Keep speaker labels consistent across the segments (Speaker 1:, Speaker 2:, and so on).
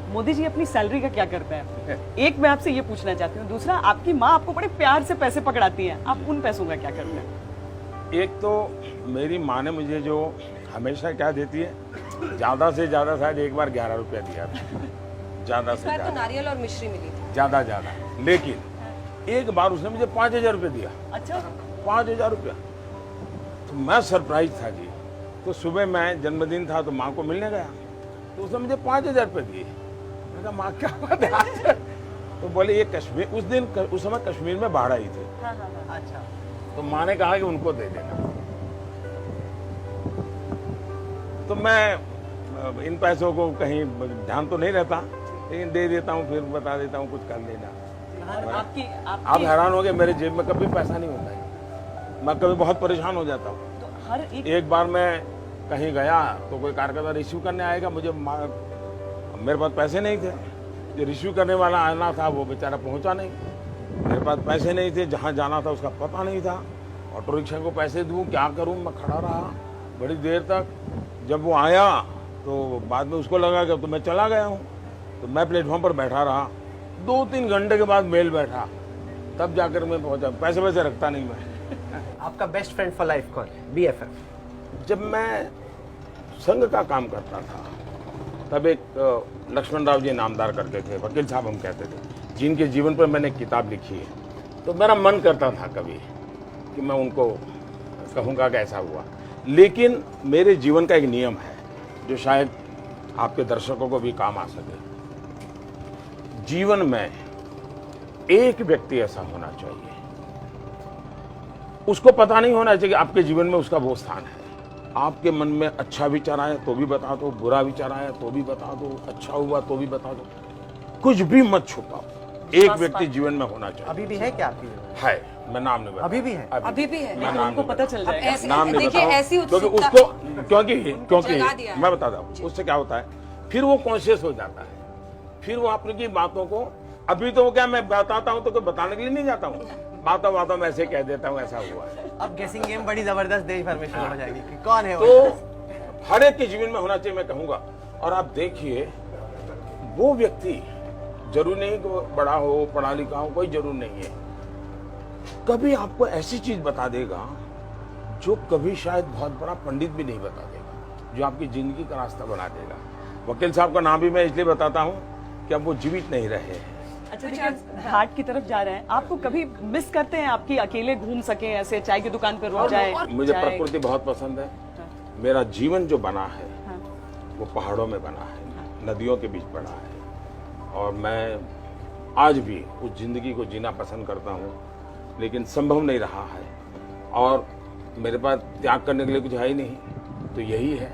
Speaker 1: मोदी जी अपनी सैलरी का क्या करते हैं? एक मैं आपसे ये पूछना चाहती हूँ। दूसरा, आपकी माँ आपको बड़े प्यार से पैसे पकड़ाती हैं, आप उन पैसों का क्या करते हैं?
Speaker 2: एक तो मेरी माँ ने मुझे जो हमेशा क्या देती है, ज़्यादा से ज़्यादा शायद एक बार 11 रुपया दिया था, ज़्यादा से
Speaker 3: तो
Speaker 2: ज़्यादा,
Speaker 3: नारियल और मिश्री मिली थी।
Speaker 2: ज़्यादा। लेकिन एक बार उसने मुझे 5,000 रुपये दिया।
Speaker 1: अच्छा,
Speaker 2: 5,000 रुपया। तो मैं सरप्राइज था जी। तो सुबह मैं जन्मदिन था तो माँ को मिलने गया, तो उसने मुझे 5,000 रुपये दिए। मैंने कहा माँ क्या बात है आज? तो बोले ये कश्मीर, उस समय कश्मीर में बाढ़ आई थी।
Speaker 1: हाँ हाँ हाँ, अच्छा।
Speaker 2: तो माँ ने कहा कि उनको दे देना। तो मैं इन पैसों को कहीं ध्यान तो नहीं रहता, लेकिन दे देता हूँ, फिर बता देता हूँ कुछ कर लेना। आप हैरान हो गए, मेरे जेब में कभी पैसा नहीं होता है, मैं कभी बहुत परेशान हो जाता हूँ।
Speaker 1: तो हर
Speaker 2: एक बार मैं कहीं गया तो कोई कार्यकर्ता रिसीव करने आएगा, मेरे पास पैसे नहीं थे, जो रिसीव करने वाला आना था वो बेचारा पहुंचा नहीं, मेरे पास पैसे नहीं थे, जहां जाना था उसका पता नहीं था, ऑटो रिक्शा को पैसे दूं क्या करूं, मैं खड़ा रहा बड़ी देर तक। जब वो आया तो बाद में उसको लगा कि तो मैं चला गया हूं, तो मैं प्लेटफॉर्म पर बैठा रहा, 2-3 घंटे के बाद मेल बैठा, तब जाकर मैं पहुंचा। पैसे वैसे रखता नहीं मैं।
Speaker 4: आपका बेस्ट फ्रेंड फॉर लाइफ कौन है? BFF।
Speaker 2: जब मैं संघ का काम करता था तब एक लक्ष्मण राव जी नामदार करके थे, वकील साहब हम कहते थे, जिनके जीवन पर मैंने एक किताब लिखी है। तो मेरा मन करता था कभी कि मैं उनको कहूँगा कि ऐसा हुआ, लेकिन मेरे जीवन का एक नियम है जो शायद आपके दर्शकों को भी काम आ सके। जीवन में एक व्यक्ति ऐसा होना चाहिए, उसको पता नहीं होना चाहिए कि आपके जीवन में उसका वो स्थान है। आपके मन में अच्छा विचार आया तो भी बता दो, बुरा विचार आया तो भी बता दो, अच्छा हुआ तो भी बता दो, कुछ भी मत छुपाओ। एक व्यक्ति जीवन में होना चाहिए।
Speaker 4: अभी भी है क्या आपकी?
Speaker 2: है, मैं नाम नहीं बता।
Speaker 4: अभी भी है?
Speaker 3: अभी भी है।
Speaker 2: मैं नाम
Speaker 1: उनको
Speaker 2: नहीं
Speaker 1: पता
Speaker 2: बता-
Speaker 1: चल जाएगा।
Speaker 3: ऐसे
Speaker 2: नाम नहीं
Speaker 3: देखिए,
Speaker 2: बताऊं,
Speaker 3: ऐसी
Speaker 2: क्योंकि
Speaker 3: उत्सुकता
Speaker 2: उसको क्योंकि
Speaker 3: जगा दिया है।
Speaker 2: मैं बताता हूँ उससे क्या होता है, फिर वो कॉन्शियस हो जाता है, फिर वो आपकी बातों को, अभी तो क्या मैं बताता हूँ तो कोई बताने के लिए नहीं जाता हूँ, बातों में ऐसे कह देता हूँ ऐसा हुआ है।
Speaker 4: अब गेसिंग गेम बड़ी जबरदस्त देश भर में शुरू हो जाएगी कि कौन है वो।
Speaker 2: तो हर एक के जीवन में होना चाहिए मैं कहूंगा। और आप देखिए, वो व्यक्ति जरूर नहीं कि वो बड़ा हो, पढ़ा लिखा हो, कोई जरूर नहीं है, कभी आपको ऐसी चीज बता देगा जो कभी शायद बहुत बड़ा पंडित भी नहीं बता देगा, जो आपकी जिंदगी का रास्ता बना देगा। वकील साहब का नाम भी मैं इसलिए बताता हूँ कि अब वो जीवित नहीं रहे हैं।
Speaker 1: अच्छा, देखिए घाट की तरफ जा रहे हैं, आपको कभी मिस करते हैं आपकी अकेले घूम सके, ऐसे चाय की दुकान पर रुक जाए?
Speaker 2: मुझे प्रकृति बहुत पसंद है। मेरा जीवन जो बना है
Speaker 1: हाँ।
Speaker 2: वो पहाड़ों में बना है, नदियों के बीच पड़ा है, और मैं आज भी उस जिंदगी को जीना पसंद करता हूँ, लेकिन संभव नहीं रहा है, और मेरे पास त्याग करने के लिए कुछ है ही नहीं, तो यही है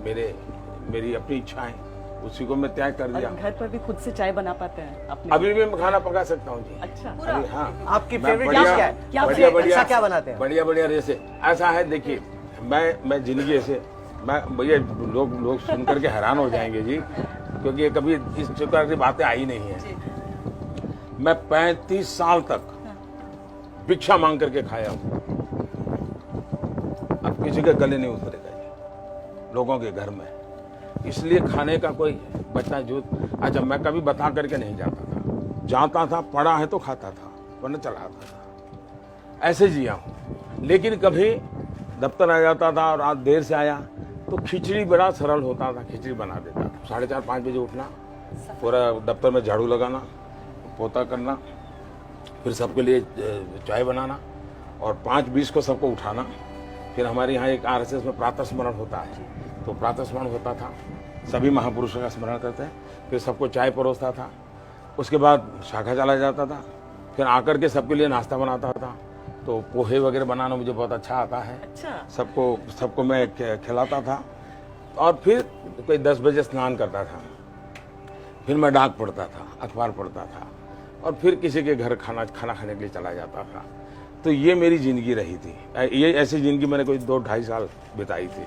Speaker 2: मेरी अपनी इच्छाएं, उसी को मैं त्याग कर दिया।
Speaker 1: और घर पर भी खुद से चाय बना पाते हैं अपने?
Speaker 2: अभी भी मैं खाना पका सकता हूँ जी।
Speaker 1: अच्छा,
Speaker 2: अभी हाँ।
Speaker 4: आपकी
Speaker 2: मैं
Speaker 4: फेवरेट डिश क्या है?
Speaker 2: बढ़िया
Speaker 4: क्या बनाते हैं?
Speaker 2: बढ़िया रेसे ऐसा है। देखिए, मैं जिंदगी ऐसे, मैं भैया लोग सुन करके हैरान हो जाएंगे जी, क्योंकि ये कभी इस प्रकार की बातें आई नहीं है। मैं 35 साल तक भिक्षा मांग करके खाया हूँ, अब किसी के गले नहीं उतरेगा ये, लोगों के घर में, इसलिए खाने का कोई बच्चा जो, अच्छा मैं कभी बता करके नहीं जाता था, पढ़ा है तो खाता था, वरना चला आता था, ऐसे जिया हूँ। लेकिन कभी दफ्तर आ जाता था और आज देर से आया तो खिचड़ी बड़ा सरल होता था, खिचड़ी बना देता था। 4:30-5 बजे उठना, पूरा दफ्तर में झाड़ू लगाना, पोता करना, फिर सबके लिए चाय बनाना, और 5:20 को सबको उठाना। फिर हमारे यहाँ एक RSS में प्रातः स्मरण होता है, तो प्रातः स्मरण होता था, सभी महापुरुषों का स्मरण करते हैं, फिर सबको चाय परोसता था, उसके बाद शाखा चला जाता था, फिर आकर के सबके लिए नाश्ता बनाता था। तो पोहे वगैरह बनाना मुझे बहुत अच्छा आता है।
Speaker 1: अच्छा।
Speaker 2: सबको मैं खिलाता था, और फिर कोई 10 बजे स्नान करता था, फिर मैं डाक पढ़ता था, अखबार पढ़ता था, और फिर किसी के घर खाना खाने के लिए चला जाता था। तो ये मेरी जिंदगी रही थी। ये ऐसी जिंदगी मैंने कोई 2-2.5 साल बिताई थी।